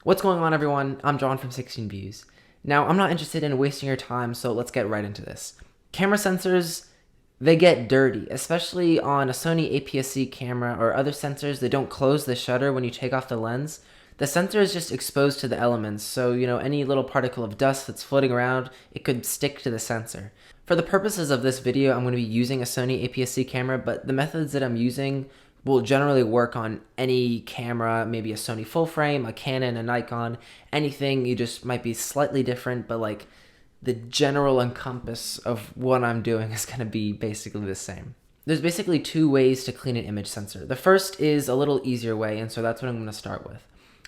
What's going on, everyone? I'm John from 16 Views. Now, I'm not interested in wasting your time, so let's get right into this. Camera sensors, they get dirty, especially on a Sony APS-C camera or other sensors that don't close the shutter when you take off the lens. The sensor is just exposed to the elements, so any little particle of dust that's floating around, it could stick to the sensor. For the purposes of this video, I'm going to be using a Sony APS-C camera, but the methods that I'm using will generally work on any camera, maybe a Sony Full Frame, a Canon, a Nikon, anything. You just might be slightly different, but like the general encompass of what I'm doing is going to be basically the same. There's basically two ways to clean an image sensor. The first is a little easier way, and so that's what I'm going to start with.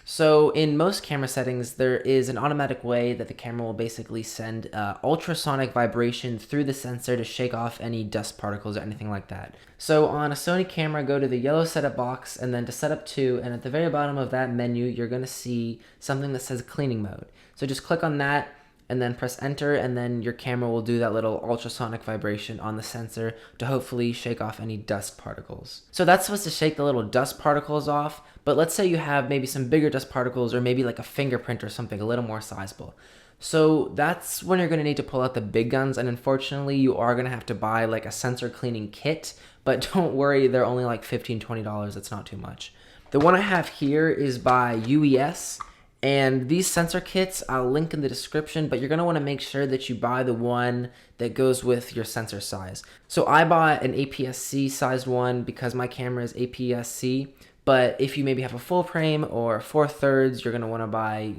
So in most camera settings, there is an automatic way that the camera will basically send ultrasonic vibration through the sensor to shake off any dust particles or anything like that. So on a Sony camera, go to the yellow setup box and then to setup to, and at the very bottom of that menu, you're going to see something that says cleaning mode. So just click on that and then press enter, and then your camera will do that little ultrasonic vibration on the sensor to hopefully shake off any dust particles. So that's supposed to shake the little dust particles off, but let's say you have maybe some bigger dust particles or maybe like a fingerprint or something a little more sizable. So that's when you're going to need to pull out the big guns, and unfortunately you are going to have to buy like a sensor cleaning kit, but don't worry, they're only like $15-20, it's not too much. The one I have here is by UES. And these sensor kits, I'll link in the description, but you're going to want to make sure that you buy the one that goes with your sensor size. So I bought an APS-C sized one because my camera is APS-C, but if you maybe have a full frame or 4/3, you're going to want to buy,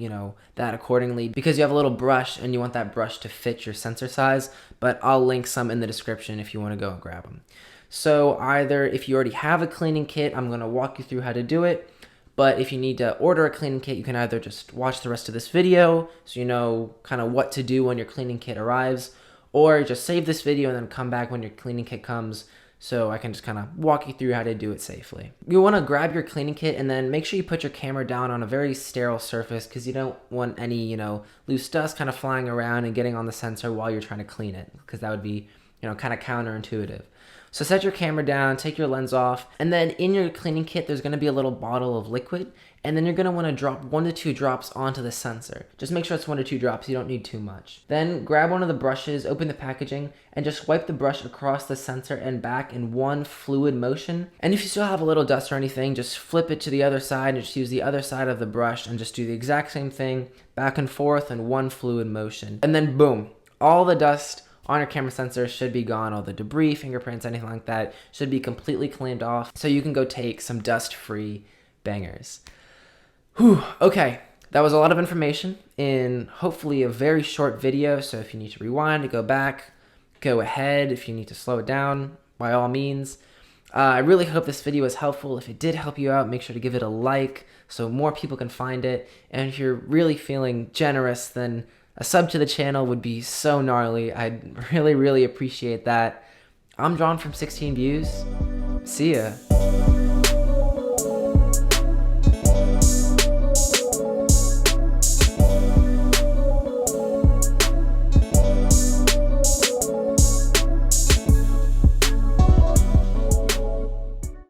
that accordingly because you have a little brush and you want that brush to fit your sensor size, but I'll link some in the description if you want to go and grab them. So either if you already have a cleaning kit, I'm going to walk you through how to do it. But if you need to order a cleaning kit, you can either just watch the rest of this video so you know kind of what to do when your cleaning kit arrives, or just save this video and then come back when your cleaning kit comes so I can just kind of walk you through how to do it safely. You want to grab your cleaning kit and then make sure you put your camera down on a very sterile surface because you don't want any, loose dust kind of flying around and getting on the sensor while you're trying to clean it, because that would be, kind of counterintuitive. So set your camera down, take your lens off, and then in your cleaning kit, there's going to be a little bottle of liquid, and then you're going to want to drop 1 to 2 drops onto the sensor. Just make sure it's 1 to 2 drops, you don't need too much. Then grab one of the brushes, open the packaging, and just wipe the brush across the sensor and back in one fluid motion. And if you still have a little dust or anything, just flip it to the other side and just use the other side of the brush and just do the exact same thing, back and forth in one fluid motion. And then boom, all the dust on your camera sensor should be gone. All the debris, fingerprints, anything like that should be completely cleaned off, so you can go take some dust-free bangers. Whew, okay, that was a lot of information in hopefully a very short video, so if you need to rewind to go back, go ahead. If you need to slow it down, by all means. I really hope this video was helpful. If it did help you out, make sure to give it a like so more people can find it, and if you're really feeling generous, then a sub to the channel would be so gnarly. I'd really appreciate that. I'm John from 16 Views. See ya.